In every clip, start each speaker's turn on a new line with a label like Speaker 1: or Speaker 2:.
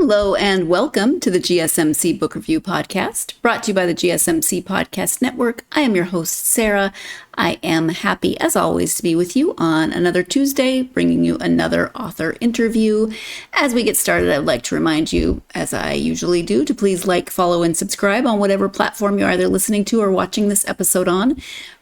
Speaker 1: Hello and welcome to the GSMC Book Review Podcast, brought to you by the GSMC Podcast Network. I am your host, Sarah. I am happy, as always, to be with you on another Tuesday, bringing you another author interview. As we get started, I'd like to remind you, as I usually do, to please like, follow, and subscribe on whatever platform you're either listening to or watching this episode on.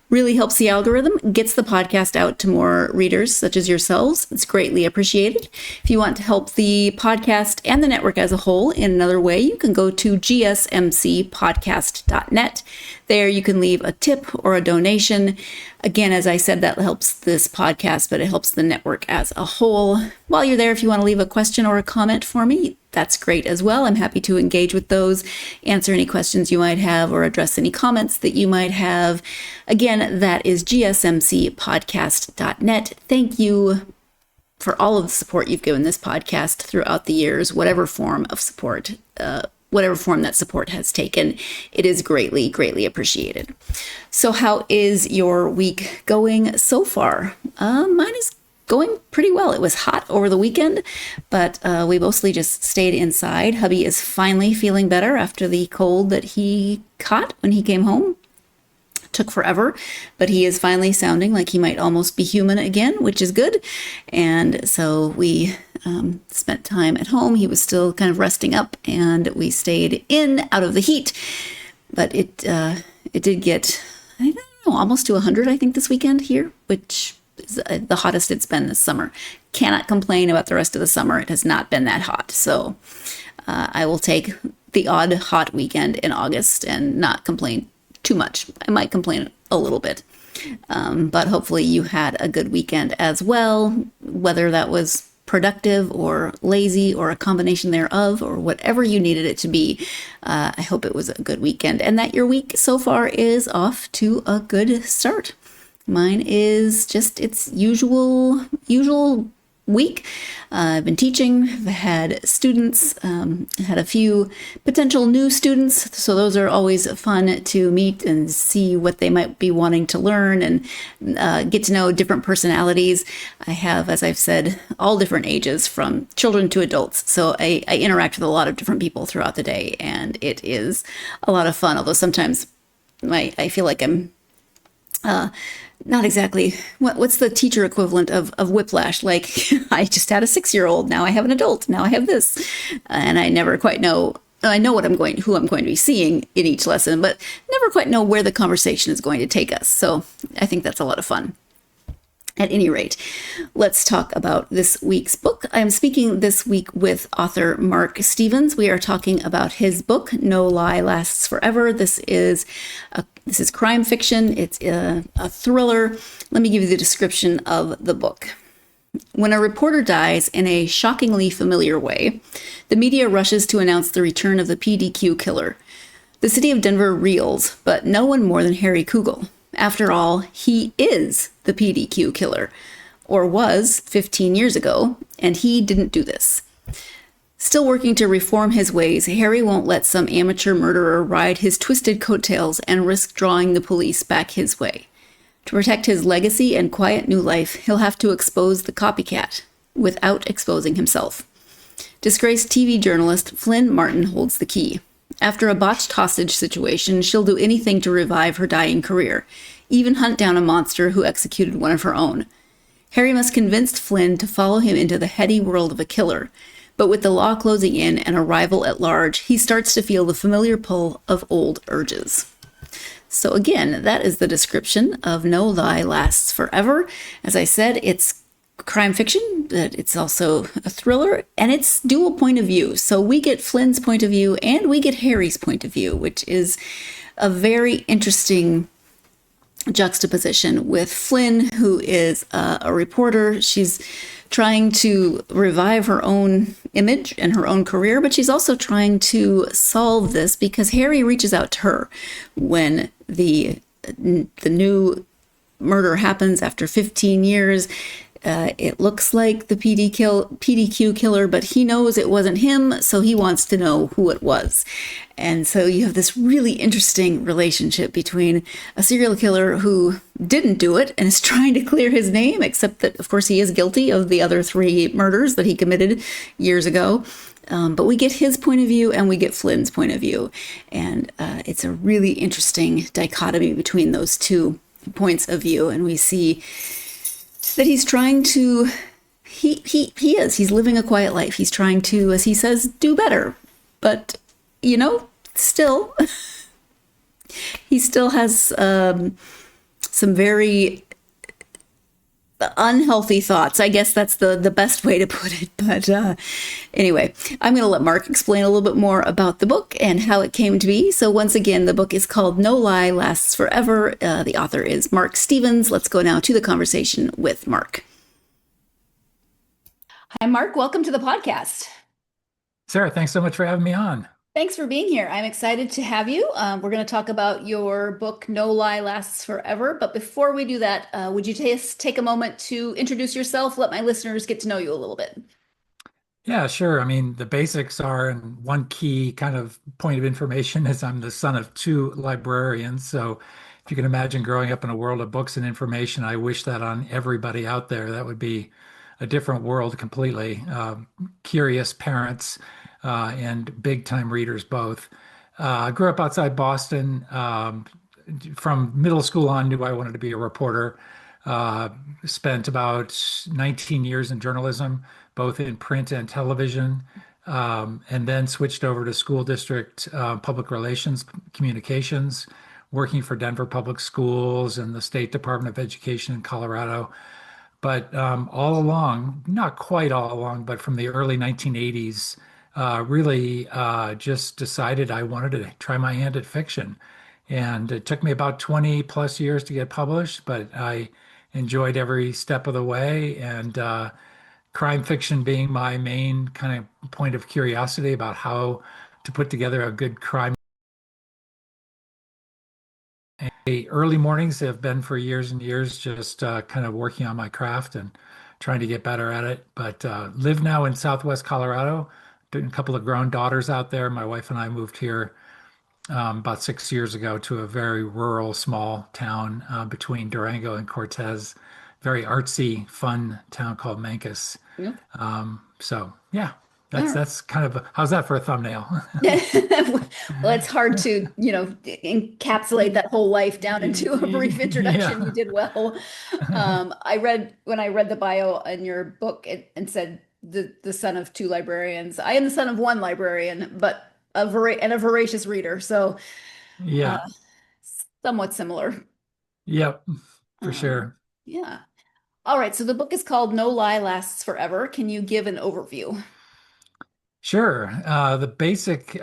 Speaker 1: Really helps the algorithm, gets the podcast out to more readers such as yourselves. It's greatly appreciated. If you want to help the podcast and the network as a whole in another way, you can go to gsmcpodcast.net. There you can leave a tip or a donation. Again, as I said, that helps this podcast, but it helps the network as a whole. While you're there, if you want to leave a question or a comment for me, that's great as well. I'm happy to engage with those, answer any questions you might have, or address any comments that you might have. Again, that is gsmcpodcast.net. Thank you for all of the support you've given this podcast throughout the years, whatever form of support, whatever form that support has taken. It is greatly, greatly appreciated. So how is your week going so far? Mine is going pretty well. It was hot over the weekend, but we mostly just stayed inside. Hubby is finally feeling better after the cold that he caught when he came home. Took forever, but he is finally sounding like he might almost be human again, which is good. And so we spent time at home. He was still kind of resting up, and we stayed in out of the heat. But it did get, I don't know, almost to 100, I think, this weekend here, which is the hottest it's been this summer. Cannot complain about the rest of the summer. It has not been that hot. So I will take the odd hot weekend in August and not complain too much. I might complain a little bit. But hopefully you had a good weekend as well, whether that was productive or lazy or a combination thereof or whatever you needed it to be. I hope it was a good weekend and that your week so far is off to a good start. Mine is just its usual week. I've been teaching, I've had students, had a few potential new students, so those are always fun to meet and see what they might be wanting to learn and get to know different personalities. I have, as I've said, all different ages from children to adults, so I interact with a lot of different people throughout the day, and it is a lot of fun, although sometimes I feel like I'm not exactly, what's the teacher equivalent of whiplash? Like, I just had a 6-year-old, now I have an adult, now I have this. And I never quite know, I know who I'm going to be seeing in each lesson, but never quite know where the conversation is going to take us. So I think that's a lot of fun. At any rate, let's talk about this week's book. I'm speaking this week with author Mark Stevens. We are talking about his book, No Lie Lasts Forever. This is crime fiction. It's a thriller. Let me give you the description of the book. When a reporter dies in a shockingly familiar way, the media rushes to announce the return of the PDQ Killer. The city of Denver reels, but no one more than Harry Kugel. After all, he is the PDQ Killer, or was 15 years ago, and he didn't do this. Still working to reform his ways, Harry won't let some amateur murderer ride his twisted coattails and risk drawing the police back his way. To protect his legacy and quiet new life, he'll have to expose the copycat without exposing himself. Disgraced TV journalist Flynn Martin holds the key. After a botched hostage situation, she'll do anything to revive her dying career, even hunt down a monster who executed one of her own. Harry must convince Flynn to follow him into the heady world of a killer, but with the law closing in and a rival at large, he starts to feel the familiar pull of old urges. So again, that is the description of No Lie Lasts Forever. As I said, it's crime fiction, but it's also a thriller, and it's dual point of view. So we get Flynn's point of view and we get Harry's point of view, which is a very interesting juxtaposition with Flynn, who is a reporter. She's trying to revive her own image and her own career, but she's also trying to solve this because Harry reaches out to her when the new murder happens after 15 years. It looks like the PDQ Killer, but he knows it wasn't him, so he wants to know who it was. And so you have this really interesting relationship between a serial killer who didn't do it and is trying to clear his name, except that, of course, he is guilty of the other 3 murders that he committed years ago. But we get his point of view and we get Flynn's point of view. And it's a really interesting dichotomy between those two points of view. And we see that he's trying to, he's living a quiet life. He's trying to, as he says, do better. But, still, he still has some very unhealthy thoughts. I guess that's the best way to put it. But anyway, I'm going to let Mark explain a little bit more about the book and how it came to be. So once again, the book is called No Lie Lasts Forever. The author is Mark Stevens. Let's go now to the conversation with Mark. Hi, Mark. Welcome to the podcast.
Speaker 2: Sarah, thanks so much for having me on.
Speaker 1: Thanks for being here. I'm excited to have you. We're going to talk about your book, No Lie Lasts Forever. But before we do that, would you take a moment to introduce yourself? Let my listeners get to know you a little bit.
Speaker 2: Yeah, sure. I mean, the basics are, and one key kind of point of information is I'm the son of two librarians. So if you can imagine growing up in a world of books and information, I wish that on everybody out there. That would be a different world completely. Curious parents and big time readers both. I grew up outside Boston. From middle school on, knew I wanted to be a reporter. Uh, Spent about 19 years in journalism, both in print and television, and then switched over to school district public relations communications, working for Denver Public Schools and the State Department of Education in Colorado. But all along, not quite all along, but from the early 1980s, really just decided I wanted to try my hand at fiction. And it took me about 20 plus years to get published, but I enjoyed every step of the way. And crime fiction being my main kind of point of curiosity about how to put together a good crime. The early mornings have been for years and years, just kind of working on my craft and trying to get better at it. But live now in Southwest Colorado, doing a couple of grown daughters out there. My wife and I moved here about 6 years ago to a very rural, small town between Durango and Cortez. Very artsy, fun town called Mancos.
Speaker 1: Yep.
Speaker 2: So yeah,
Speaker 1: All
Speaker 2: that's
Speaker 1: right.
Speaker 2: that's kind of how's that for a thumbnail?
Speaker 1: Well, it's hard to, encapsulate that whole life down into a brief introduction. You
Speaker 2: Yeah.
Speaker 1: did well. When I read the bio in your book and said the son of two librarians. I am the son of one librarian, but a voracious reader, so uh,
Speaker 2: Yeah.
Speaker 1: somewhat similar.
Speaker 2: Yep. For
Speaker 1: Um,
Speaker 2: sure.
Speaker 1: yeah. All right. So the book is called No Lie Lasts Forever. Can you give an overview?
Speaker 2: Sure. The basic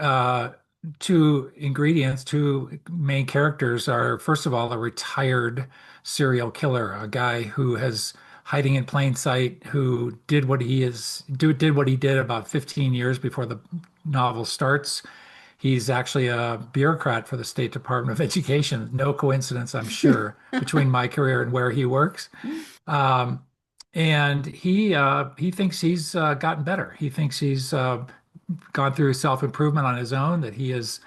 Speaker 2: two ingredients, two main characters are, first of all, a retired serial killer, a guy who has hiding in plain sight, who did what he did about 15 years before the novel starts. He's actually a bureaucrat for the State Department of Education. No coincidence, I'm sure, between my career and where he works. Um, and he thinks he's gotten better. He thinks he's gone through self-improvement on his own, that he has,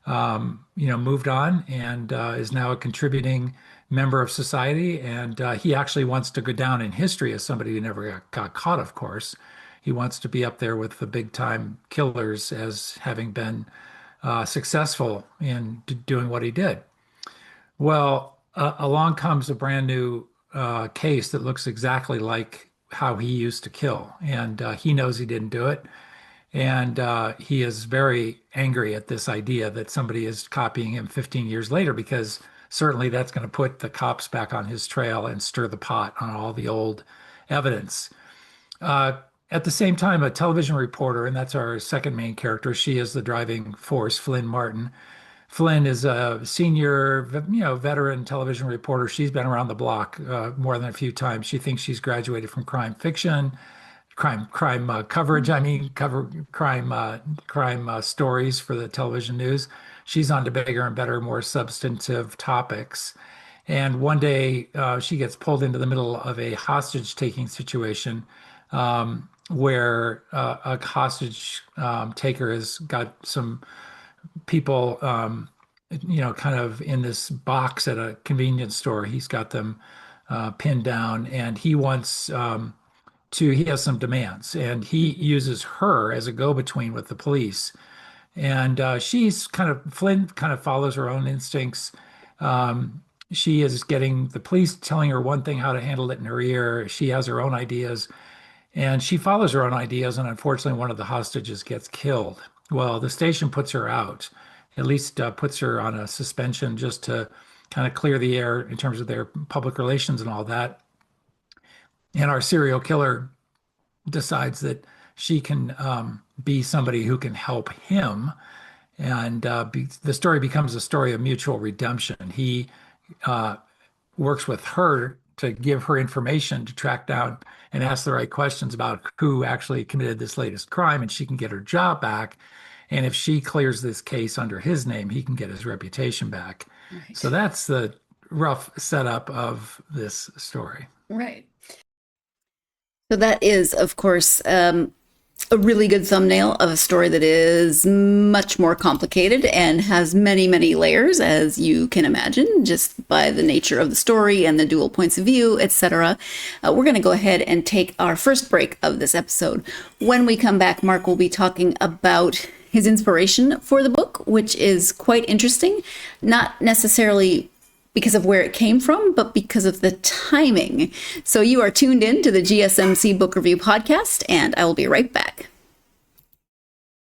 Speaker 2: moved on and is now a contributing member of society. And he actually wants to go down in history as somebody who never got caught, of course. He wants to be up there with the big time killers as having been successful in doing what he did. Well, along comes a brand new case that looks exactly like how he used to kill. And he knows he didn't do it. And he is very angry at this idea that somebody is copying him 15 years later, because certainly that's going to put the cops back on his trail and stir the pot on all the old evidence. Uh, at the same time, a television reporter, and that's our second main character, she is the driving force, Flynn Martin. Flynn is a senior, veteran television reporter. She's been around the block more than a few times. She thinks she's graduated from crime fiction, crime coverage. I mean, cover crime stories for the television news. She's on to bigger and better, more substantive topics. And one day, she gets pulled into the middle of a hostage-taking situation where a hostage taker has got some people, kind of in this box at a convenience store. He's got them pinned down, and he wants he has some demands, and he uses her as a go-between with the police. And Flynn kind of follows her own instincts. She is getting the police telling her one thing, how to handle it in her ear. She has her own ideas, and she follows her own ideas. And unfortunately, one of the hostages gets killed. Well, the station puts her out, at least puts her on a suspension just to kind of clear the air in terms of their public relations and all that. And our serial killer decides that she can be somebody who can help him. And the story becomes a story of mutual redemption. He uh, works with her to give her information to track down and ask the right questions about who actually committed this latest crime, and she can get her job back. And if she clears this case under his name, he can get his reputation back.
Speaker 1: Right.
Speaker 2: So that's the rough setup of this story.
Speaker 1: Right. So that is, of course, a really good thumbnail of a story that is much more complicated and has many, many layers, as you can imagine, just by the nature of the story and the dual points of view, etc. We're going to go ahead and take our first break of this episode. When we come back, Mark will be talking about his inspiration for the book, which is quite interesting, not necessarily because of where it came from, but because of the timing. So you are tuned in to the GSMC Book Review Podcast, and I will be right back.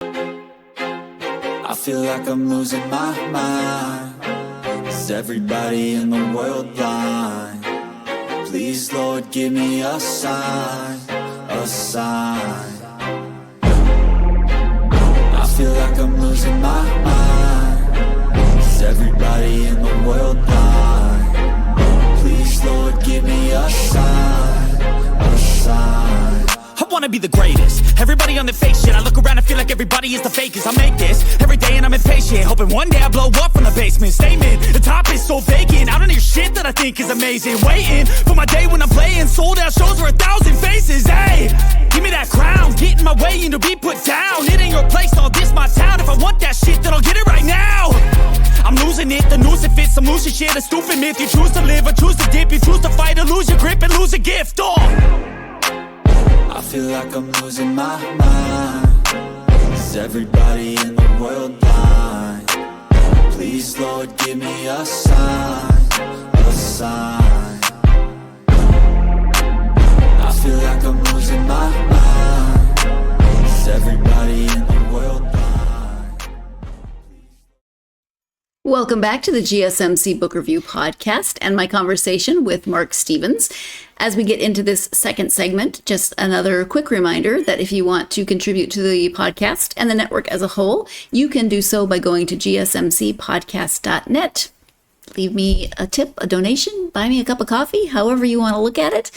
Speaker 3: I feel like I'm losing my mind. Is everybody in the world blind? Please, Lord, give me a sign, a sign. I feel like I'm losing my mind. Is everybody in the world blind? Please, Lord, give me a sign, a sign.
Speaker 4: I wanna be the greatest. Everybody on the fake shit. I look around and feel like everybody is the fakest. I make this every day and I'm impatient, hoping one day I blow up from the basement. Statement, the top is so vacant. I don't hear shit that I think is amazing. Waiting for my day when I'm playing sold out shows for 1,000 faces. Hey, give me that crown, get in my way and to be put down. It ain't your place, all this my town. If I want that shit, then I'll get it right now. I'm losing it, the noose it fits. I'm losing shit, a stupid myth. You choose to live or choose to dip. You choose to fight or lose your grip and lose a gift.
Speaker 3: I feel like I'm losing my mind. Is everybody in the world blind? Please, Lord, give me a sign, a sign. I feel like I'm losing my mind. Is everybody in the world blind?
Speaker 1: Welcome back to the GSMC Book Review Podcast and my conversation with Mark Stevens. As we get into this second segment, just another quick reminder that if you want to contribute to the podcast and the network as a whole, you can do so by going to gsmcpodcast.net. Leave me a tip, a donation, buy me a cup of coffee, however you want to look at it.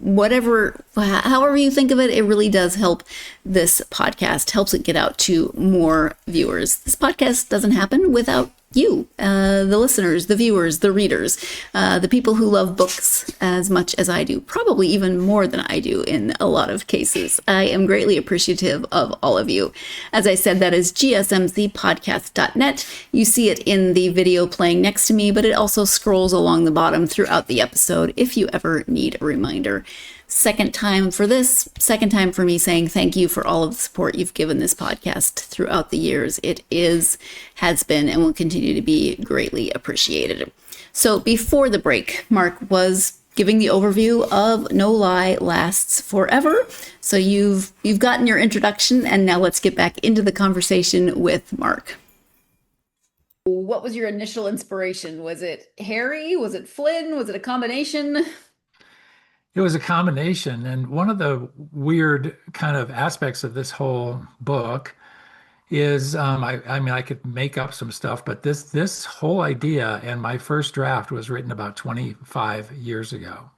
Speaker 1: However you think of it, it really does help this podcast, helps it get out to more viewers. This podcast doesn't happen without you, the listeners, the viewers, the readers, the people who love books as much as I do, probably even more than I do in a lot of cases. I am greatly appreciative of all of you. As I said, that is gsmcpodcast.net. You see it in the video playing next to me, but it also scrolls along the bottom throughout the episode if you ever need a reminder. Second time for this, second time for me saying thank you for all of the support you've given this podcast throughout the years. It has been, and will continue to be greatly appreciated. So before the break, Mark was giving the overview of No Lie Lasts Forever. So you've gotten your introduction, and now let's get back into the conversation with Mark. What was your initial inspiration? Was it Harry? Was it Flynn? Was it a combination?
Speaker 2: It was a combination. And one of the weird kind of aspects of this whole book is, I mean, I could make up some stuff, but this whole idea and my first draft was written about 25 years ago.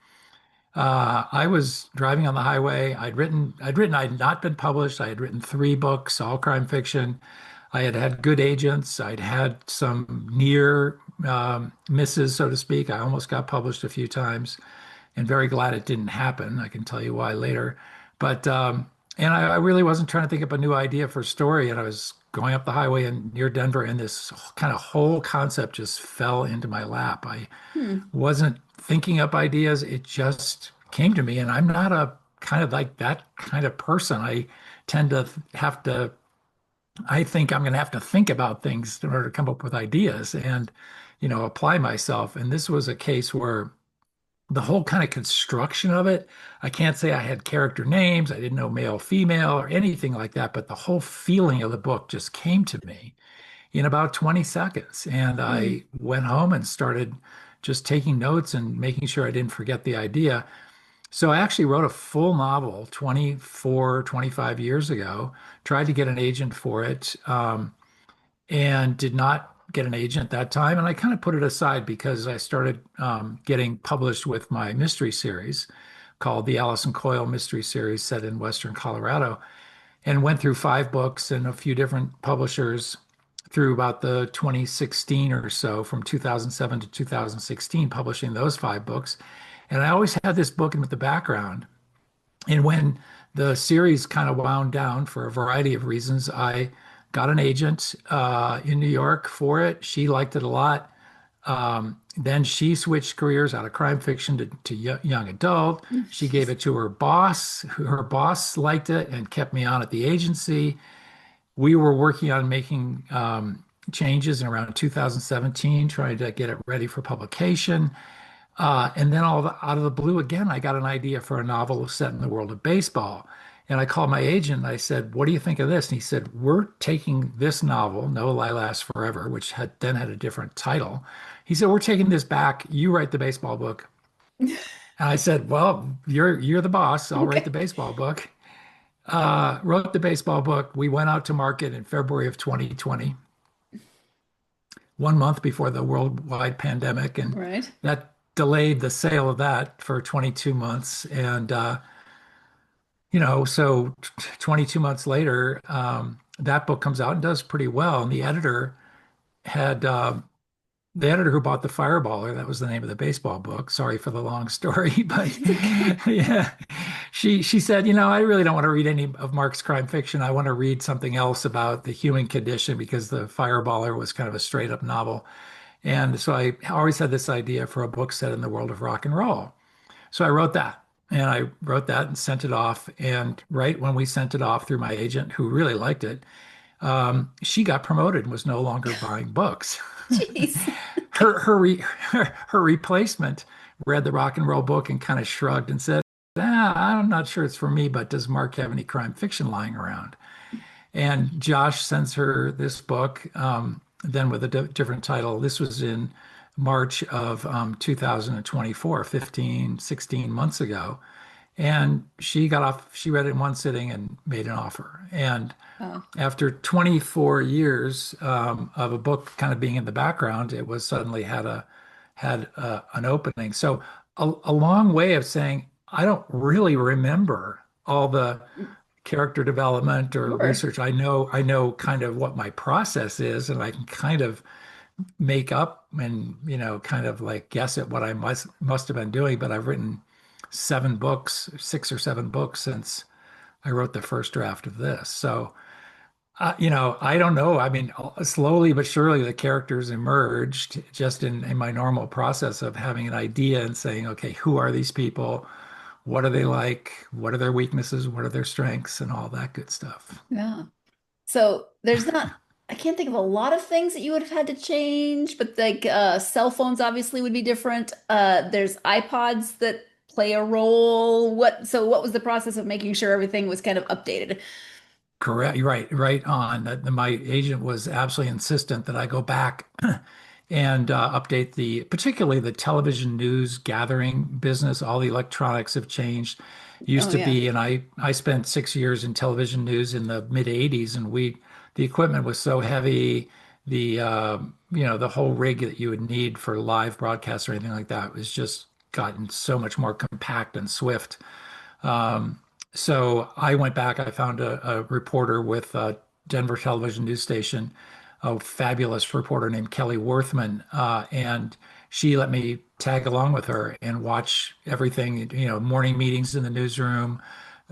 Speaker 2: I was driving on the highway. I had not been published. I had written 3 books, all crime fiction. I had had good agents. I'd had some near misses, so to speak. I almost got published a few times, and very glad it didn't happen. I can tell you why later. But and I really wasn't trying to think up a new idea for a story. And I was going up the highway near Denver, and this kind of whole concept just fell into my lap. I wasn't thinking up ideas. It just came to me. And I'm not a kind of like that kind of person. I tend to have to, I think I'm going to have to think about things in order to come up with ideas and, apply myself. And this was a case where the whole kind of construction of it, I can't say I had character names. I didn't know male, female, or anything like that, but the whole feeling of the book just came to me in about 20 seconds. And I went home and started just taking notes and making sure I didn't forget the idea. So I actually wrote a full novel 24, 25 years ago, tried to get an agent for it, and did not get an agent that time. And I kind of put it aside because I started getting published with my mystery series called the Allison Coyle Mystery Series, set in Western Colorado, and went through 5 books and a few different publishers through about the 2016 or so, from 2007 to 2016, publishing those 5 books. And I always had this book in the background. And when the series kind of wound down for a variety of reasons, I got an agent in New York for it. She liked it a lot. Then she switched careers out of crime fiction to young adult. She gave it to her boss. Her boss liked it and kept me on at the agency. We were working on making changes in around 2017, trying to get it ready for publication. And then out of the blue again, I got an idea for a novel set in the world of baseball. And I called my agent and I said, "What do you think of this?" And he said, "We're taking this novel, No Lie Lasts Forever," which had a different title. He said, "We're taking this back. You write the baseball book." And I said, "Well, you're the boss. I'll write the baseball book." Wrote the baseball book. We went out to market in February of 2020, 1 month before the worldwide pandemic. And
Speaker 1: Right.
Speaker 2: that delayed the sale of that for 22 months. And, so 22 months later, that book comes out and does pretty well. And the editor who bought The Fireballer, that was the name of the baseball book. Sorry for the long story, but yeah, she said, I really don't want to read any of Mark's crime fiction. I want to read something else about the human condition, because The Fireballer was kind of a straight up novel. And so I always had this idea for a book set in the world of rock and roll. So I wrote that. And I wrote that and sent it off. And right when we sent it off through my agent, who really liked it, she got promoted and was no longer buying books.
Speaker 1: Jeez.
Speaker 2: Her replacement read the rock and roll book and kind of shrugged and said, "I'm not sure it's for me, but does Mark have any crime fiction lying around?" And Josh sends her this book, then with a different title. This was in March of 2024, 15, 16 months ago. And she read it in one sitting and made an offer. And after 24 years of a book kind of being in the background, it was suddenly had an opening. So a long way of saying, I don't really remember all the character development or research. I know kind of what my process is, and I can kind of make up and kind of like guess at what I must have been doing. But I've written 6 or 7 books since I wrote the first draft of this. So I don't know. I mean, slowly but surely the characters emerged just in my normal process of having an idea and saying, okay, who are these people? What are they like? What are their weaknesses? What are their strengths? And all that good stuff.
Speaker 1: Yeah. So I can't think of a lot of things that you would have had to change, but like cell phones obviously would be different. There's iPods that play a role. What was the process of making sure everything was kind of updated?
Speaker 2: Correct. Right on. My agent was absolutely insistent that I go back and update particularly the television news gathering business. All the electronics have changed. Used to be, and I spent 6 years in television news in the mid 80s, and the equipment was so heavy, the whole rig that you would need for live broadcasts or anything like that was just gotten so much more compact and swift. So I went back, I found a reporter with Denver television news station, a fabulous reporter named Kelly Worthman, and she let me tag along with her and watch everything, morning meetings in the newsroom,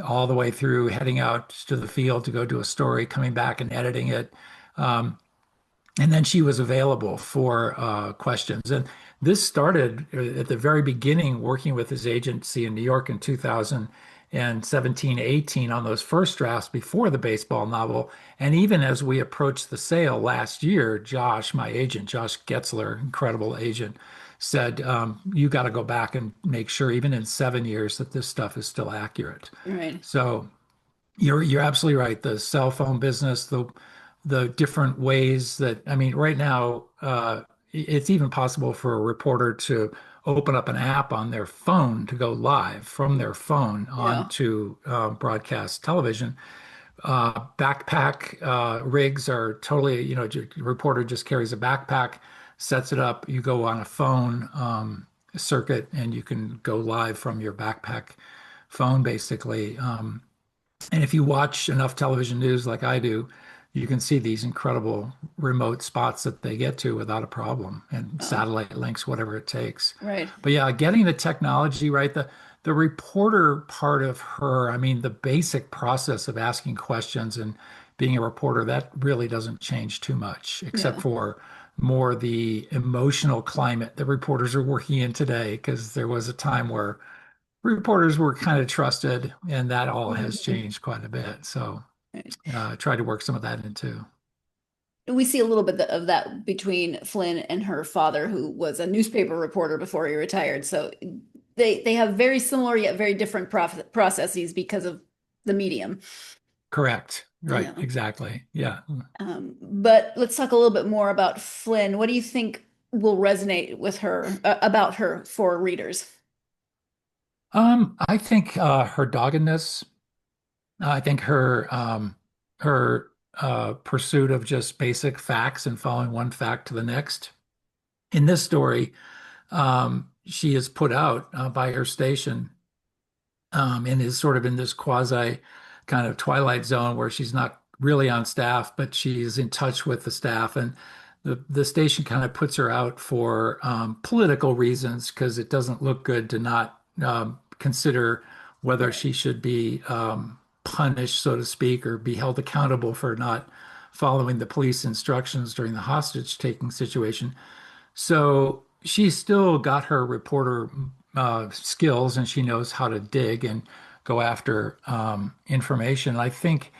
Speaker 2: all the way through heading out to the field to go do a story, coming back and editing it. And then she was available for questions. And this started at the very beginning, working with his agency in New York in 2018. and 17, 18 on those first drafts before the baseball novel. And even as we approached the sale last year, Josh, my agent, Josh Getzler, incredible agent, said, you got to go back and make sure, even in 7 years, that this stuff is still accurate.
Speaker 1: Right.
Speaker 2: So you're absolutely right. The cell phone business, the different ways that, I mean, right now, it's even possible for a reporter to open up an app on their phone to go live from their phone onto broadcast television. Backpack rigs are totally, a reporter just carries a backpack, sets it up, you go on a phone circuit, and you can go live from your backpack phone, basically. And if you watch enough television news like I do, you can see these incredible remote spots that they get to without a problem, and satellite links, whatever it takes.
Speaker 1: Right.
Speaker 2: But yeah, getting the technology right, the reporter part of her, I mean, the basic process of asking questions and being a reporter, that really doesn't change too much, except for more the emotional climate that reporters are working in today, because there was a time where reporters were kind of trusted, and that all has changed quite a bit. So try to work some of that in too.
Speaker 1: We see a little bit of that between Flynn and her father, who was a newspaper reporter before he retired. So they have very similar yet very different processes because of the medium.
Speaker 2: Correct. Right. Yeah. Exactly. Yeah.
Speaker 1: But let's talk a little bit more about Flynn. What do you think will resonate with her about her for readers?
Speaker 2: I think her doggedness. I think her pursuit of just basic facts and following one fact to the next. In this story, she is put out by her station and is sort of in this quasi kind of twilight zone where she's not really on staff, but she's in touch with the staff. And the station kind of puts her out for political reasons, because it doesn't look good to not consider whether she should be punished, so to speak, or be held accountable for not following the police instructions during the hostage taking situation. So she's still got her reporter skills, and she knows how to dig and go after information. I think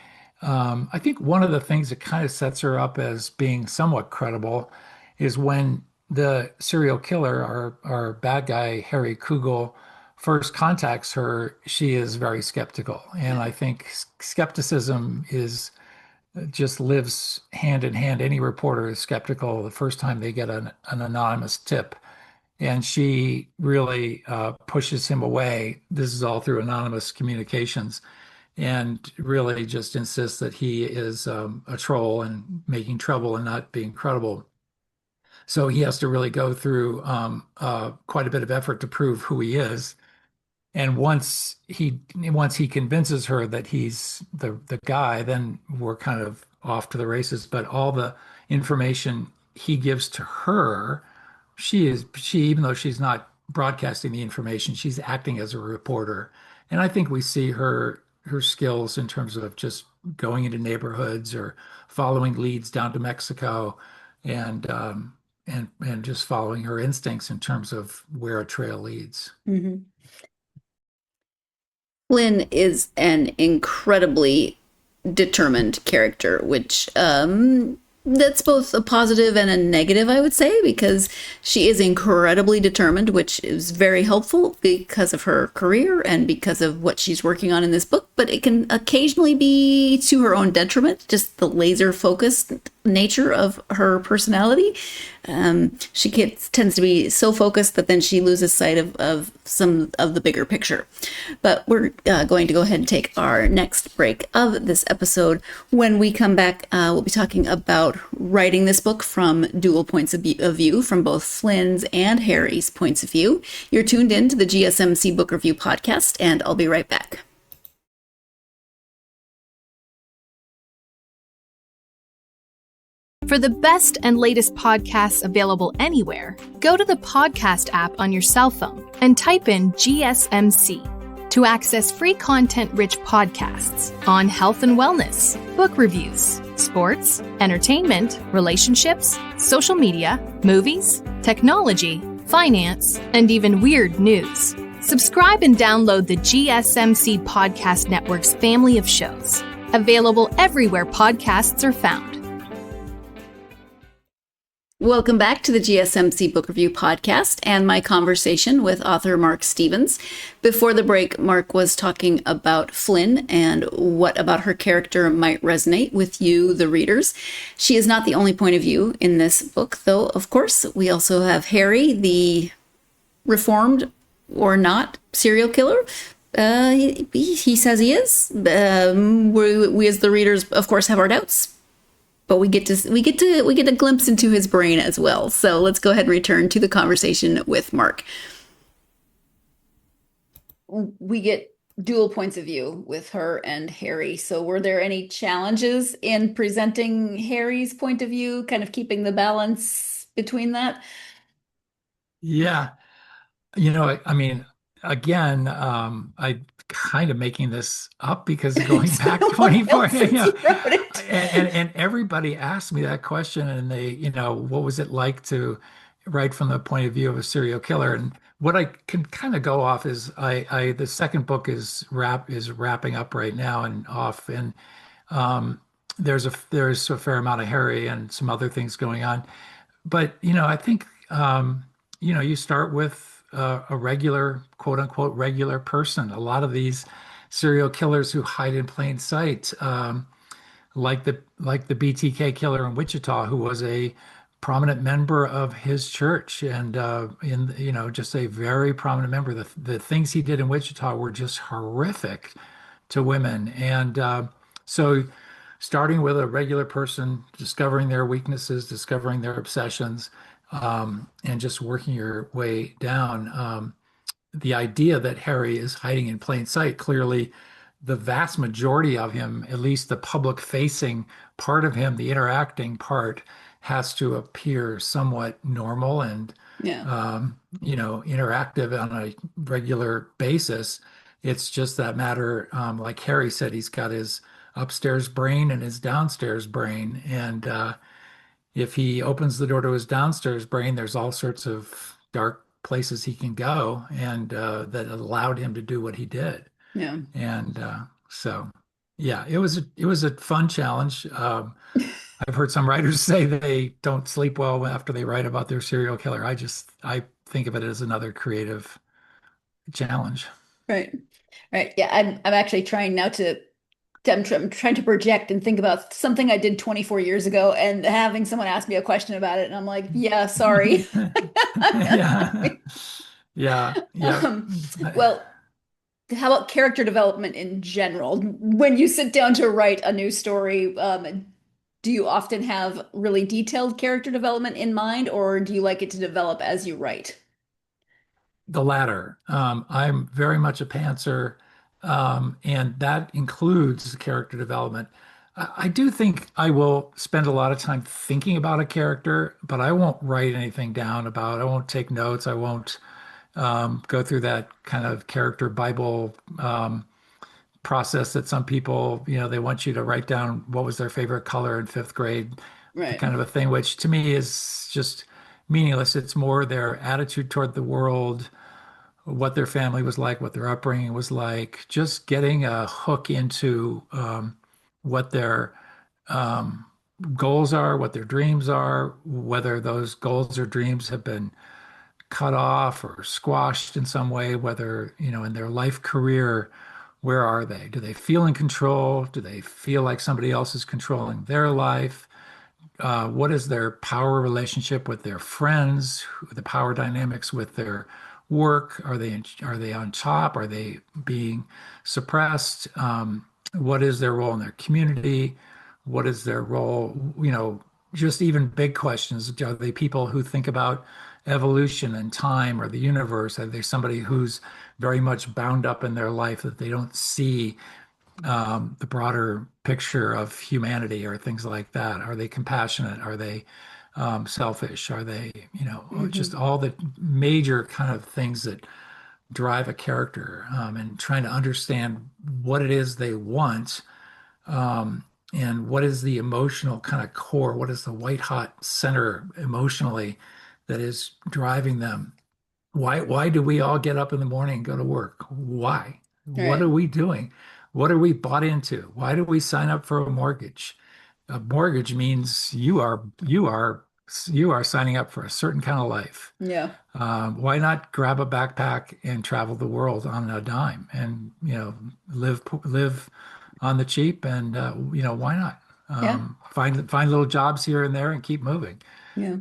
Speaker 2: one of the things that kind of sets her up as being somewhat credible is when the serial killer, our bad guy, Harry Kugel, first contacts her, she is very skeptical. And I think skepticism just lives hand in hand. Any reporter is skeptical the first time they get an anonymous tip. And she really pushes him away. This is all through anonymous communications, and really just insists that he is a troll and making trouble and not being credible. So he has to really go through quite a bit of effort to prove who he is. And once he convinces her that he's the guy, then we're kind of off to the races. But all the information he gives to her, she even though she's not broadcasting the information, she's acting as a reporter. And I think we see her skills in terms of just going into neighborhoods or following leads down to Mexico, and just following her instincts in terms of where a trail leads.
Speaker 1: Mm-hmm. Flynn is an incredibly determined character, which that's both a positive and a negative, I would say, because she is incredibly determined, which is very helpful because of her career and because of what she's working on in this book. But it can occasionally be to her own detriment, just the laser focused nature of her personality. She tends to be so focused that then she loses sight of some of the bigger picture. But we're going to go ahead and take our next break of this episode. When we come back, we'll be talking about writing this book from dual points of view, from both Flynn's and Harry's points of view. You're tuned in to the GSMC Book Review Podcast, and I'll be right back.
Speaker 5: For the best and latest podcasts available anywhere, go to the podcast app on your cell phone and type in GSMC to access free content-rich podcasts on health and wellness, book reviews, sports, entertainment, relationships, social media, movies, technology, finance, and even weird news. Subscribe and download the GSMC Podcast Network's family of shows, available everywhere podcasts are found.
Speaker 1: Welcome back to the GSMC Book Review Podcast and my conversation with author Mark Stevens. Before the break, Mark was talking about Flynn and what about her character might resonate with you, the readers. She is not the only point of view in this book, though, of course. We also have Harry, the reformed or not serial killer. He says he is. We as the readers, of course, have our doubts, but we get a glimpse into his brain as well. So let's go ahead and return to the conversation with Mark. We get dual points of view with her and Harry. So were there any challenges in presenting Harry's point of view, kind of keeping the balance between that?
Speaker 2: Yeah. I mean, again, I kind of making this up because going back 24, and everybody asked me that question, and they, what was it like to write from the point of view of a serial killer? And what I can kind of go off is the second book is wrapping up right now and off, and there's a fair amount of Harry and some other things going on, but I think you start with a regular, quote unquote, regular person. A lot of these serial killers who hide in plain sight, like the BTK killer in Wichita, who was a prominent member of his church, and just a very prominent member. The things he did in Wichita were just horrific to women, and so starting with a regular person, discovering their weaknesses, discovering their obsessions, and just working your way down. The idea that Harry is hiding in plain sight, clearly the vast majority of him, at least the public facing part of him, the interacting part, has to appear somewhat normal and, interactive on a regular basis. It's just that matter, like Harry said, he's got his upstairs brain and his downstairs brain. And if he opens the door to his downstairs brain, there's all sorts of dark places he can go, and that allowed him to do what he did.
Speaker 1: Yeah.
Speaker 2: And so, yeah, it was a fun challenge. I've heard some writers say they don't sleep well after they write about their serial killer. I think of it as another creative challenge.
Speaker 1: Right. Yeah, I'm actually trying now to I'm trying to project and think about something I did 24 years ago and having someone ask me a question about it. And I'm like, yeah, sorry.
Speaker 2: Yeah.
Speaker 1: Well, how about character development in general? When you sit down to write a new story, do you often have really detailed character development in mind, or do you like it to develop as you write?
Speaker 2: The latter. I'm very much a pantser, and that includes character development. I do think I will spend a lot of time thinking about a character, but I won't write anything down about. I won't take notes. I won't go through that kind of character Bible process that some people, they want you to write down what was their favorite color in fifth grade,
Speaker 1: Right.
Speaker 2: kind of a thing, which to me is just meaningless. It's more their attitude toward the world, what their family was like, what their upbringing was like, just getting a hook into what their goals are, what their dreams are, whether those goals or dreams have been cut off or squashed in some way, whether, in their life career, where are they? Do they feel in control? Do they feel like somebody else is controlling their life? What is their power relationship with their friends? The power dynamics with their work? Are they on top? Are they being suppressed? What is their role in their community? What is their role? Just even big questions. Are they people who think about evolution and time or the universe? Are they somebody who's very much bound up in their life that they don't see the broader picture of humanity or things like that? Are they compassionate? Are they selfish? Are they, just all the major kind of things that drive a character, and trying to understand what it is they want, and what is the emotional kind of core, what is the white hot center emotionally that is driving them. why do we all get up in the morning and go to work? Why? What are
Speaker 1: Right.
Speaker 2: we doing? What are we bought into? Why do we sign up for a mortgage? A mortgage means you are signing up for a certain kind of life.
Speaker 1: Yeah.
Speaker 2: Why not grab a backpack and travel the world on a dime and live on the cheap and why not
Speaker 1: Yeah.
Speaker 2: find little jobs here and there and keep moving.
Speaker 1: Yeah.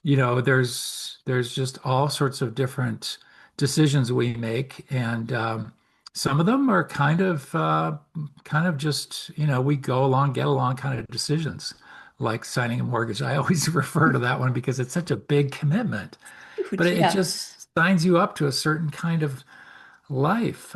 Speaker 2: There's just all sorts of different decisions we make, and some of them are kind of just we go along, get along kind of decisions, like signing a mortgage. I always refer to that one because it's such a big commitment, but
Speaker 1: Huge.
Speaker 2: it
Speaker 1: Yeah.
Speaker 2: just signs you up to a certain kind of life.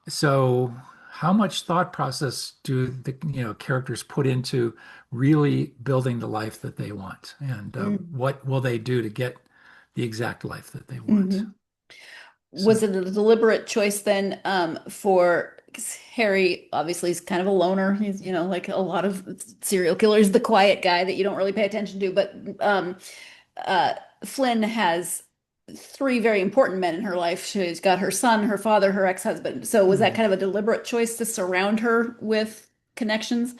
Speaker 2: So how much thought process do the characters put into really building the life that they want, and what will they do to get the exact life that they want?
Speaker 1: Mm-hmm.
Speaker 2: So
Speaker 1: Was it a deliberate choice then for 'cause Harry obviously is kind of a loner. He's, like a lot of serial killers, the quiet guy that you don't really pay attention to. But uh, Flynn has three very important men in her life. She's got her son, her father, her ex-husband. So was that kind of a deliberate choice to surround her with connections?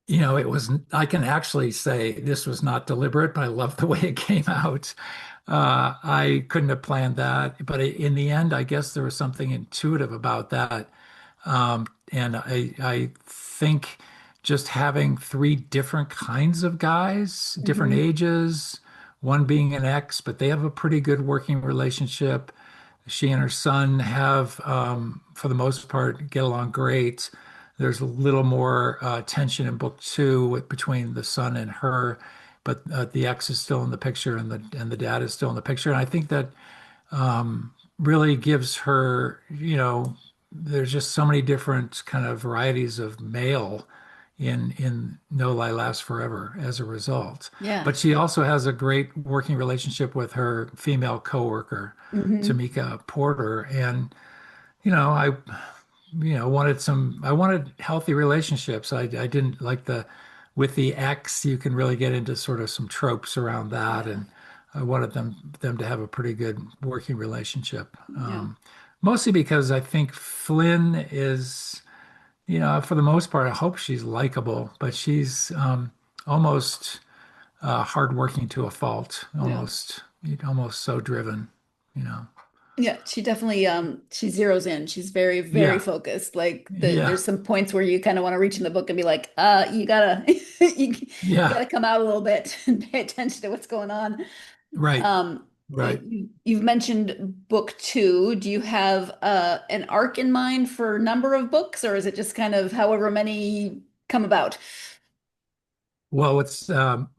Speaker 2: it was, I can actually say this was not deliberate, but I love the way it came out. I couldn't have planned that, but in the end, I guess there was something intuitive about that. And I think just having three different kinds of guys, different
Speaker 1: Hmm.
Speaker 2: ages, one being an ex, but they have a pretty good working relationship. She and her son have, for the most part, get along great. There's a little more tension in book two between the son and her, but the ex is still in the picture, and the dad is still in the picture. And I think that really gives her, there's just so many different kind of varieties of male in No Lie Lasts Forever as a result.
Speaker 1: Yeah.
Speaker 2: But she also has a great working relationship with her female coworker,
Speaker 1: Hmm.
Speaker 2: Tamika Porter. And, I, I wanted healthy relationships. I didn't like with the ex, you can really get into sort of some tropes around that.
Speaker 1: Yeah.
Speaker 2: And I wanted them to have a pretty good working relationship.
Speaker 1: Yeah.
Speaker 2: Mostly because I think Flynn is, for the most part, I hope she's likable, but she's almost hardworking to a fault,
Speaker 1: Yeah.
Speaker 2: almost so driven, you know.
Speaker 1: Yeah, she definitely she zeroes in. She's very, very
Speaker 2: Yeah,
Speaker 1: focused. Like
Speaker 2: yeah,
Speaker 1: there's some points where you kind of want to reach in the book and be like, you gotta you
Speaker 2: yeah.
Speaker 1: gotta come out a little bit and pay attention to what's going on.
Speaker 2: Right,
Speaker 1: Um,
Speaker 2: right.
Speaker 1: you've mentioned book two. Do you have an arc in mind for number of books, or is it just kind of however many come about?
Speaker 2: Well, what's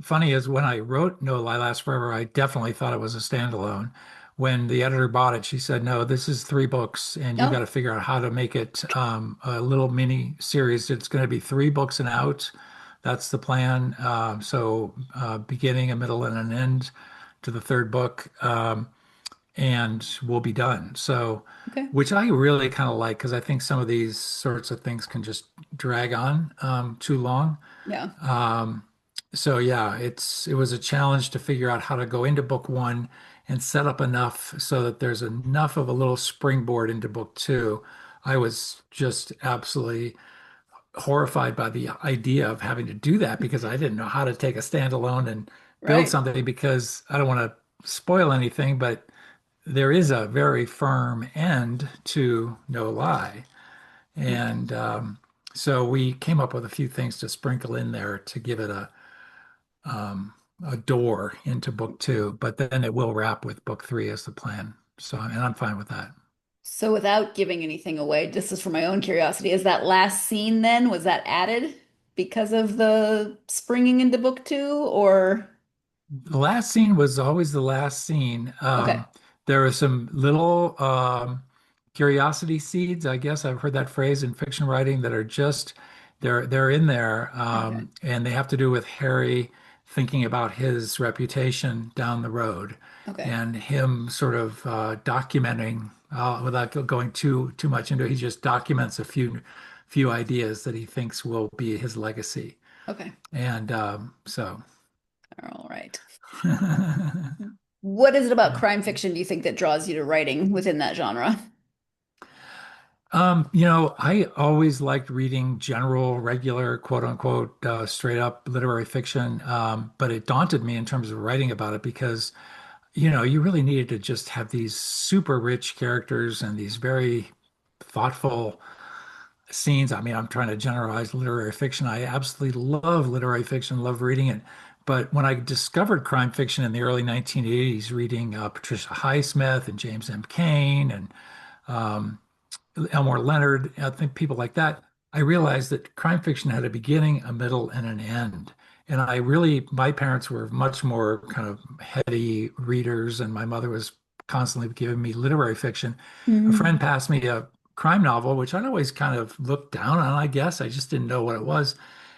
Speaker 2: funny is when I wrote No Lie Lasts Forever, I definitely thought it was a standalone. When the editor bought it, she said, "No, this is three books, and you got to
Speaker 1: Oh,
Speaker 2: figure out how to make it a little mini series. It's going to be three books and out. That's the plan. So, beginning, a middle, and an end to the third book, and we'll be done." So,
Speaker 1: okay.
Speaker 2: which I really kind of like because I think some of these sorts of things can just drag on too long.
Speaker 1: Yeah.
Speaker 2: So yeah, it was a challenge to figure out how to go into book one and set up enough so that there's enough of a little springboard into book two. I was just absolutely horrified by the idea of having to do that because I didn't know how to take a standalone and build
Speaker 1: Right.
Speaker 2: something because I don't want to spoil anything, but there is a very firm end to No Lie. And so we came up with a few things to sprinkle in there to give it a door into book two, but then it will wrap with book three as the plan. So, and I'm fine with that.
Speaker 1: So without giving anything away, just as for my own curiosity, is that last scene then, was that added because of the springing into book two or
Speaker 2: The last scene was always the last scene.
Speaker 1: okay.
Speaker 2: There are some little curiosity seeds, I guess I've heard that phrase in fiction writing that are just they're in there,
Speaker 1: Okay.
Speaker 2: and they have to do with Harry thinking about his reputation down the road
Speaker 1: Okay.
Speaker 2: and him sort of documenting without going too much into it. He just documents a few ideas that he thinks will be his legacy,
Speaker 1: Okay.
Speaker 2: and so.
Speaker 1: All right. What is it about crime fiction do you think that draws you to writing within that genre?
Speaker 2: I always liked reading general, regular, quote unquote, straight up literary fiction. But it daunted me in terms of writing about it because, you really needed to just have these super rich characters and these very thoughtful scenes. I mean, I'm trying to generalize literary fiction. I absolutely love literary fiction, love reading it. But when I discovered crime fiction in the early 1980s, reading Patricia Highsmith and James M. Cain and Elmore Leonard, I think people like that, I realized that crime fiction had a beginning, a middle, and an end. And my parents were much more kind of heady readers, and my mother was constantly giving me literary fiction. A
Speaker 1: Mhm.
Speaker 2: friend passed me a crime novel, which I'd always kind of looked down on, I guess. I just didn't know what it was.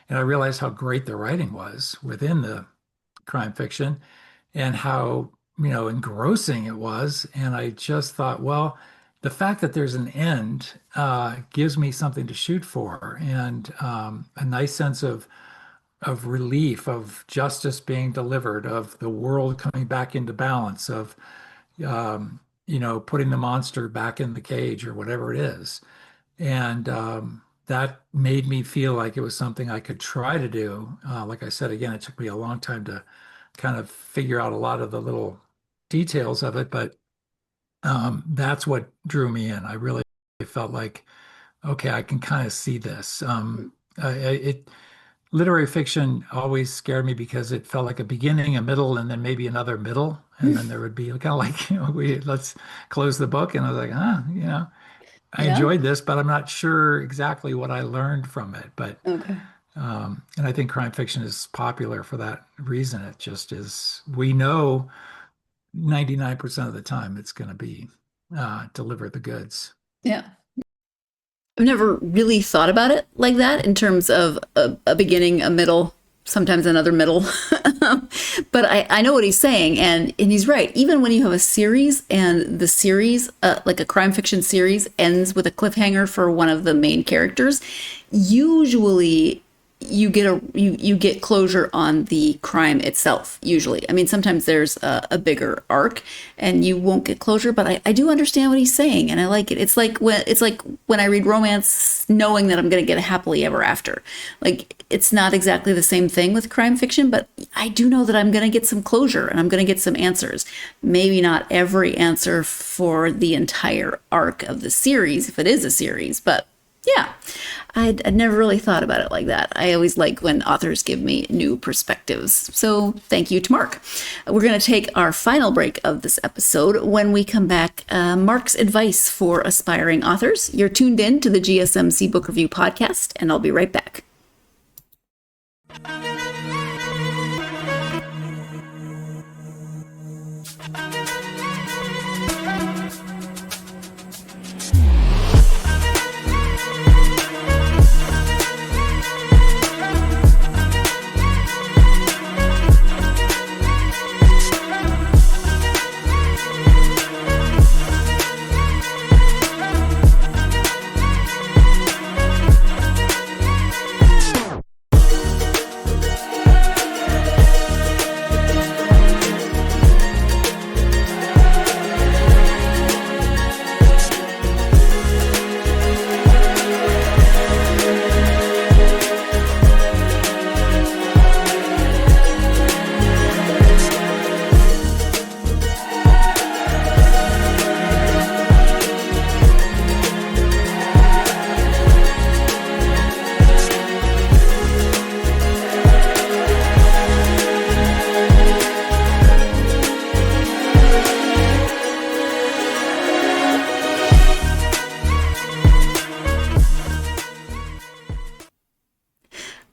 Speaker 2: And I realized how great the writing was within the crime fiction and how, engrossing it was. And I just thought, well, the fact that there's an end gives me something to shoot for and a nice sense of relief, of justice being delivered, of the world coming back into balance, of putting the monster back in the cage or whatever it is. And that made me feel like it was something I could try to do. Like I said, again, it took me a long time to kind of figure out a lot of the little details of it, but that's what drew me in. I really felt like, okay, I can kind of see this. Literary fiction always scared me because it felt like a beginning, a middle, and then maybe another middle, and then there would be kind of like, let's close the book. And I was like, I
Speaker 1: Yeah.
Speaker 2: enjoyed this, but I'm not sure exactly what I learned from it. But
Speaker 1: Okay.
Speaker 2: and I think crime fiction is popular for that reason. It just is. We know 99% of the time it's going to be deliver the goods.
Speaker 1: Yeah. I've never really thought about it like that in terms of a beginning, a middle, sometimes another middle. But I know what he's saying, and he's right. Even when you have a series and the series, like a crime fiction series, ends with a cliffhanger for one of the main characters, usually you get closure on the crime itself. Usually, I mean, sometimes there's a bigger arc, and you won't get closure. But I do understand what he's saying, and I like it. It's like when I read romance, knowing that I'm going to get a happily ever after. Like it's not exactly the same thing with crime fiction, but I do know that I'm going to get some closure and I'm going to get some answers. Maybe not every answer for the entire arc of the series, if it is a series, but yeah, I'd never really thought about it like that. I always like when authors give me new perspectives. So thank you to Mark. We're going to take our final break of this episode. When we come back, Mark's advice for aspiring authors. You're tuned in to the GSMC Book Review Podcast, and I'll be right back.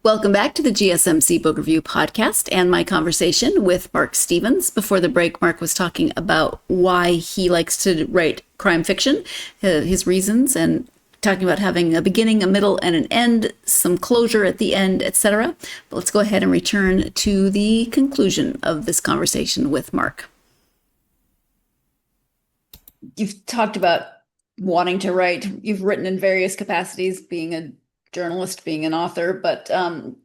Speaker 1: Welcome back to the GSMC Book Review Podcast and my conversation with Mark Stevens. Before the break, Mark was talking about why he likes to write crime fiction, his reasons, and talking about having a beginning, a middle, and an end, some closure at the end, etc. But let's go ahead and return to the conclusion of this conversation with Mark. You've talked about wanting to write. You've written in various capacities, being a journalist, being an author, but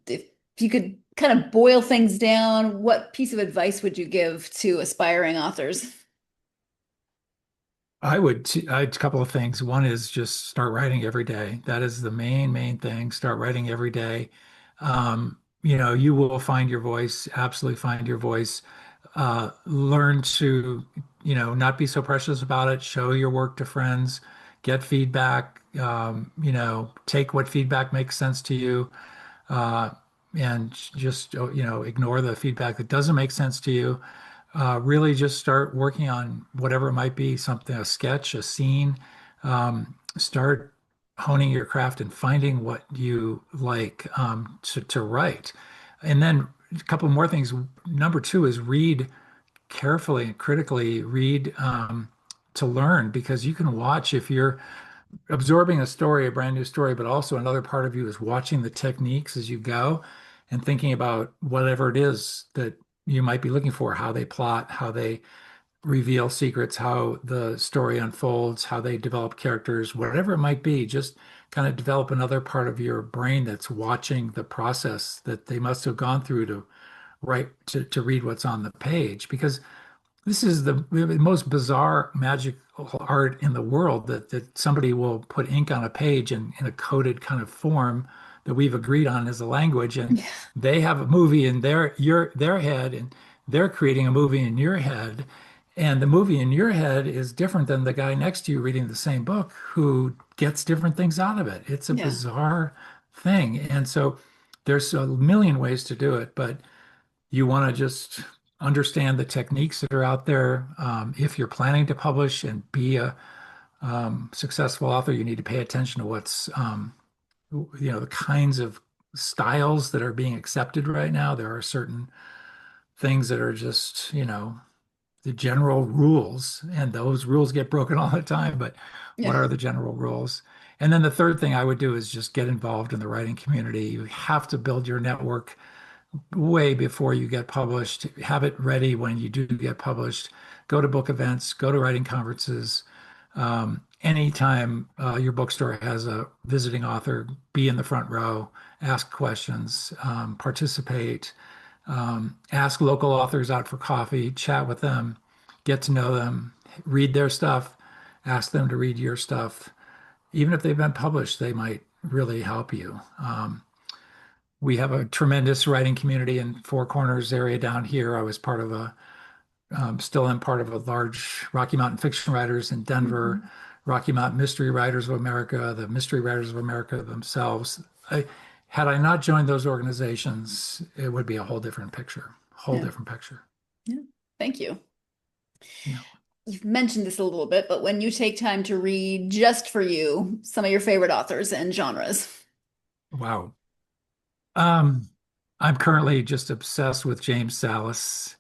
Speaker 1: if you could kind of boil things down, what piece of advice would you give to aspiring authors?
Speaker 2: A couple of things. One is just start writing every day. That is the main thing. Start writing every day. You will find your voice, absolutely find your voice. Learn to, not be so precious about it. Show your work to friends, get feedback, take what feedback makes sense to you, uh, and just, ignore the feedback that doesn't make sense to you. Really just start working on whatever it might be, something, a sketch, a scene. Start honing your craft and finding what you like to write. And then a couple more things. Number two is read carefully and critically, read to learn, because you can watch if you're absorbing a story, a brand new story, but also another part of you is watching the techniques as you go and thinking about whatever it is that you might be looking for, how they plot, how they reveal secrets, how the story unfolds, how they develop characters, whatever it might be. Just kind of develop another part of your brain that's watching the process that they must have gone through to write, to read what's on the page. Because this is the most bizarre magical art in the world, that somebody will put ink on a page in a coded kind of form that we've agreed on as a language, and they have a movie in their head, and they're creating a movie in your head, and the movie in your head is different than the guy next to you reading the same book who gets different things out of it. It's a
Speaker 1: Yeah.
Speaker 2: bizarre thing, and so there's a million ways to do it, but you want to just understand the techniques that are out there. If you're planning to publish and be a successful author, you need to pay attention to what's, the kinds of styles that are being accepted right now. There are certain things that are just, the general rules, and those rules get broken all the time. But what
Speaker 1: Yeah.
Speaker 2: are the general rules? And then the third thing I would do is just get involved in the writing community. You have to build your network way before you get published. Have it ready when you do get published. Go to book events, go to writing conferences. Anytime your bookstore has a visiting author, be in the front row, ask questions, participate, ask local authors out for coffee, chat with them, get to know them, read their stuff, ask them to read your stuff. Even if they've been published, they might really help you. We have a tremendous writing community in Four Corners area down here. I was part of still am part of a large Rocky Mountain fiction writers in Denver,
Speaker 1: Mhm.
Speaker 2: Rocky Mountain Mystery Writers of America, the Mystery Writers of America themselves. Had I not joined those organizations, it would be a whole different picture, whole
Speaker 1: Yeah.
Speaker 2: different picture.
Speaker 1: Yeah. Thank you.
Speaker 2: Yeah.
Speaker 1: You've mentioned this a little bit, but when you take time to read just for you, some of your favorite authors and genres.
Speaker 2: Wow. Um, I'm currently just obsessed with James Salas.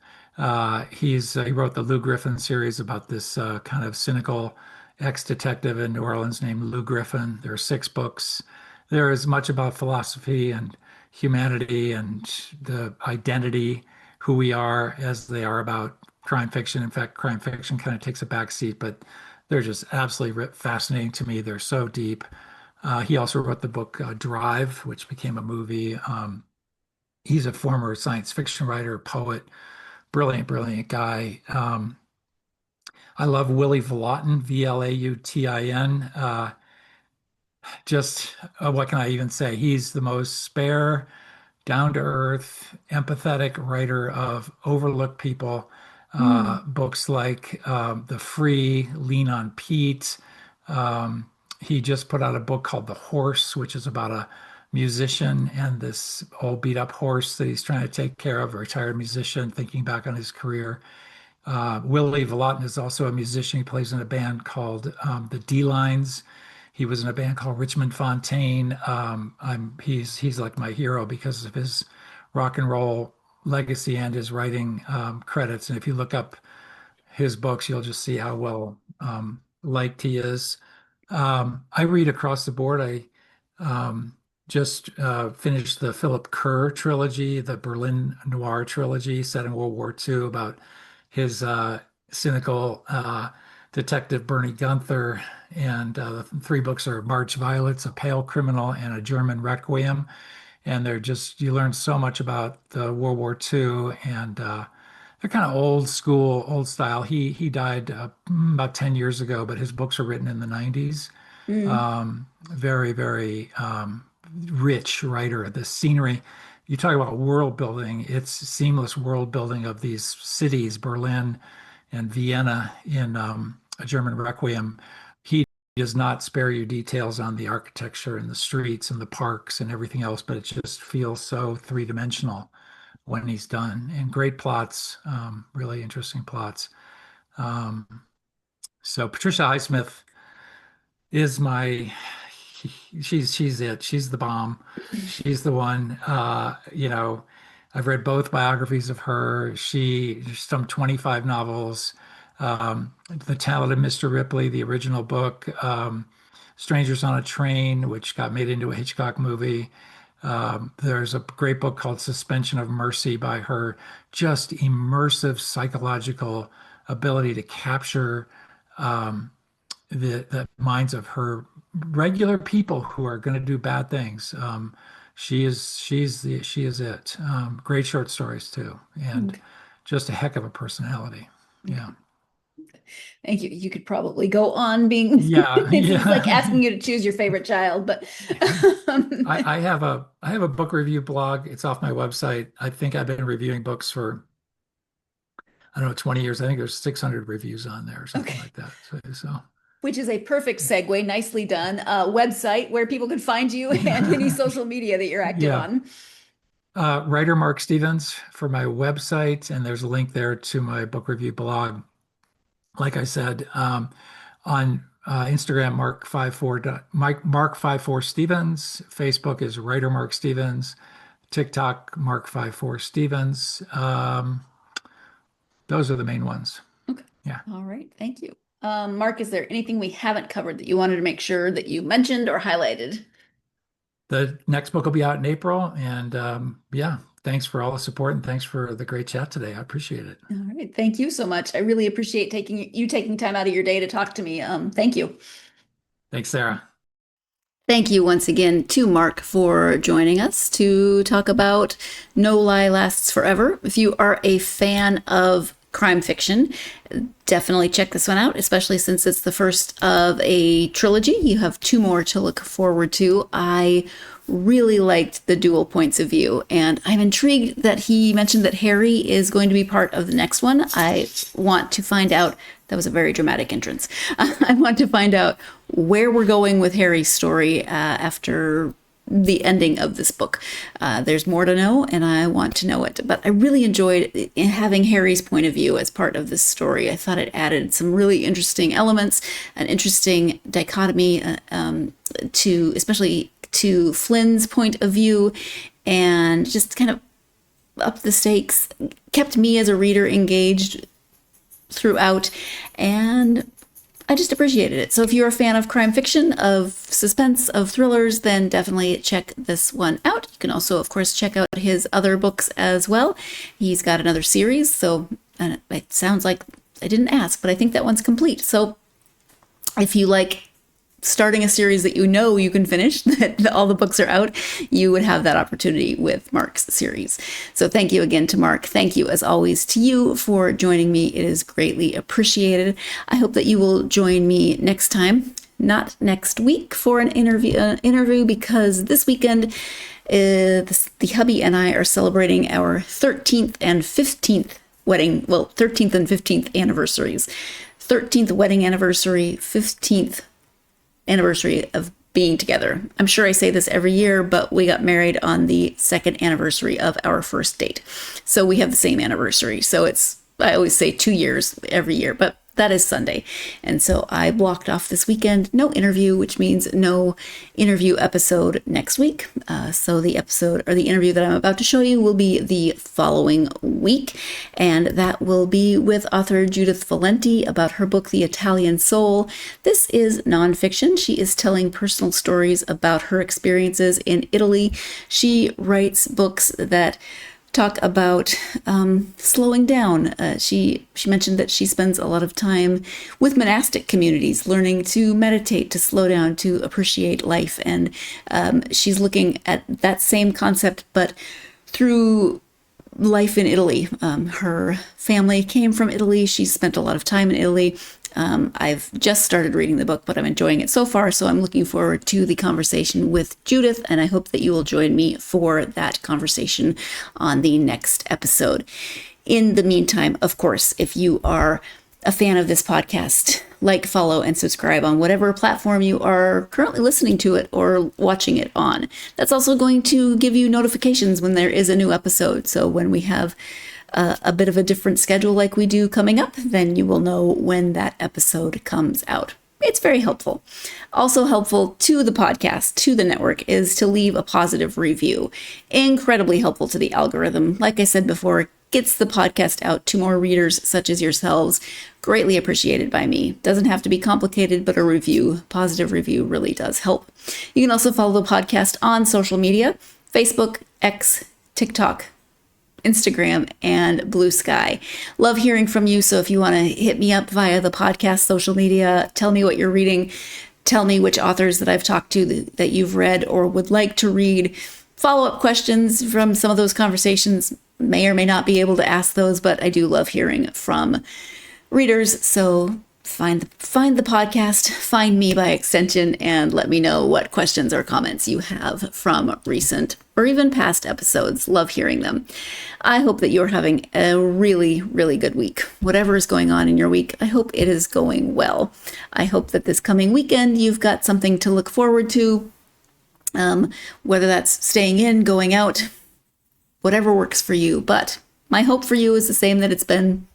Speaker 2: He wrote the Lou Griffin series about this kind of cynical ex-detective in New Orleans named Lou Griffin. There are 6 books. They're as much about philosophy and humanity and the identity, who we are, as they are about crime fiction. In fact, crime fiction kind of takes a back seat, but they're just absolutely fascinating to me. They're so deep. He also wrote the book Drive, which became a movie. He's a former science fiction writer, poet, brilliant guy. I love Willie Vlautin, Vlautin. Just what can I even say? He's the most spare, down to earth, empathetic writer of overlooked people.
Speaker 1: Mm.
Speaker 2: Books like The Free, Lean on Pete. Um, he just put out a book called The Horse, which is about a musician and this old beat up horse that he's trying to take care of, a retired musician, thinking back on his career. Willie Vlautin is also a musician. He plays in a band called the D-Lines. He was in a band called Richmond Fontaine. He's like my hero because of his rock and roll legacy and his writing credits. And if you look up his books, you'll just see how well liked he is. I read across the board. I just finished the Philip Kerr trilogy, the Berlin Noir trilogy set in World War II about his cynical detective Bernie Gunther. And the 3 books are March Violets, A Pale Criminal, and A German Requiem. and you learn so much about the World War II, and they're kind of old school, old style. He died about 10 years ago, but his books were written in the 90s. Very, very rich writer. The scenery, you talk about world building, it's seamless world building of these cities, Berlin and Vienna in A German Requiem. He does not spare you details on the architecture and the streets and the parks and everything else, but it just feels so three-dimensional when he's done. And great plots, really interesting plots. So Patricia Highsmith is she's it. She's the bomb. She's the one. I've read both biographies of her. Some 25 novels. The Talented Mr. Ripley, the original book, Strangers on a Train, which got made into a Hitchcock movie. There's a great book called Suspension of Mercy by her. Just immersive psychological ability to capture the minds of her regular people who are going to do bad things. She is it. Great short stories too, and just a heck of a personality. Yeah.
Speaker 1: Thank you. You could probably go on being it's like asking you to choose your favorite child, but
Speaker 2: I have a book review blog. It's off my website. I think I've been reviewing books for, I don't know, 20 years. I think there's 600 reviews on there or something like that. So
Speaker 1: which is a perfect segue, nicely done. Website where people can find you and any social media that you're active on.
Speaker 2: Writer Mark Stevens for my website, and there's a link there to my book review blog. Like I said, on Instagram, Mark54 Stevens. Facebook is Writer Mark Stevens. TikTok, Mark54 Stevens. Those are the main ones.
Speaker 1: Okay.
Speaker 2: Yeah.
Speaker 1: All right. Thank you. Mark, is there anything we haven't covered that you wanted to make sure that you mentioned or highlighted?
Speaker 2: The next book will be out in April. And thanks for all the support and thanks for the great chat today. I appreciate it.
Speaker 1: All right. Thank you so much. I really appreciate taking time out of your day to talk to me. Thank you.
Speaker 2: Thanks, Sarah.
Speaker 1: Thank you once again to Mark for joining us to talk about No Lie Lasts Forever. If you are a fan of crime fiction, definitely check this one out, especially since it's the first of a trilogy. You have 2 more to look forward to. I really liked the dual points of view, and I'm intrigued that he mentioned that Harry is going to be part of the next one. I want to find out. That was a very dramatic entrance. I want to find out where we're going with Harry's story after the ending of this book. There's more to know, and I want to know it. But I really enjoyed having Harry's point of view as part of this story. I thought it added some really interesting elements, an interesting dichotomy especially to Flynn's point of view, and just kind of upped the stakes, kept me as a reader engaged throughout, and I just appreciated it. So if you're a fan of crime fiction, of suspense, of thrillers, then definitely check this one out. You can also, of course, check out his other books as well. He's got another series, so and it sounds like I didn't ask, but I think that one's complete. So if you like starting a series that you know you can finish, that all the books are out, you would have that opportunity with Mark's series. So thank you again to Mark. Thank you, as always, to you for joining me. It is greatly appreciated. I hope that you will join me next time, not next week, for an interview because this weekend, the hubby and I are celebrating our 13th and 15th wedding, 13th and 15th anniversaries. 13th wedding anniversary, 15th anniversary of being together. I'm sure I say this every year, but we got married on the 2nd anniversary of our first date. So we have the same anniversary. So I always say 2 years every year, but that is Sunday. And so I blocked off this weekend, no interview, which means no interview episode next week. So the interview that I'm about to show you will be the following week. And that will be with author Judith Valenti about her book, The Italian Soul. This is nonfiction. She is telling personal stories about her experiences in Italy. She writes books that talk about slowing down. She mentioned that she spends a lot of time with monastic communities, learning to meditate, to slow down, to appreciate life. And she's looking at that same concept, but through life in Italy. Her family came from Italy. She spent a lot of time in Italy. I've just started reading the book, but I'm enjoying it so far. So I'm looking forward to the conversation with Judith, and I hope that you will join me for that conversation on the next episode. In the meantime, of course, if you are a fan of this podcast, like, follow, and subscribe on whatever platform you are currently listening to it or watching it on. That's also going to give you notifications when there is a new episode. So when we have a bit of a different schedule like we do coming up, then you will know when that episode comes out. It's very helpful. Also helpful to the podcast, to the network, is to leave a positive review. Incredibly helpful to the algorithm. Like I said before, gets the podcast out to more readers such as yourselves. Greatly appreciated by me. Doesn't have to be complicated, but a review, positive review, really does help. You can also follow the podcast on social media: Facebook, X, TikTok, Instagram, and Blue Sky. Love hearing from you. So if you want to hit me up via the podcast social media, tell me what you're reading, tell me which authors that I've talked to that you've read or would like to read. Follow-up questions from some of those conversations. May or may not be able to ask those, but I do love hearing from readers. So find the podcast, find me by extension, and let me know what questions or comments you have from recent or even past episodes. Love hearing them. I hope that you're having a really, really good week. Whatever is going on in your week, I hope it is going well. I hope that this coming weekend you've got something to look forward to, whether that's staying in, going out, whatever works for you. But my hope for you is the same that it's been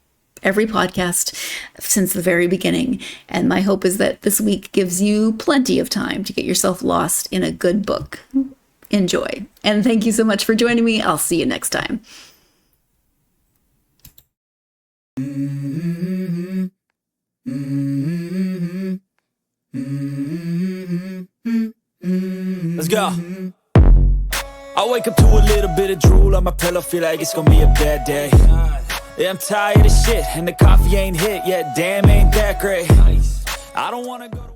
Speaker 1: every podcast since the very beginning. And my hope is that this week gives you plenty of time to get yourself lost in a good book. Enjoy. And thank you so much for joining me. I'll see you next time.
Speaker 4: Let's go. I wake up to a little bit of drool on my pillow, feel like it's gonna be a bad day. Yeah, I'm tired of shit, and the coffee ain't hit yet, damn, ain't that great. I don't wanna go to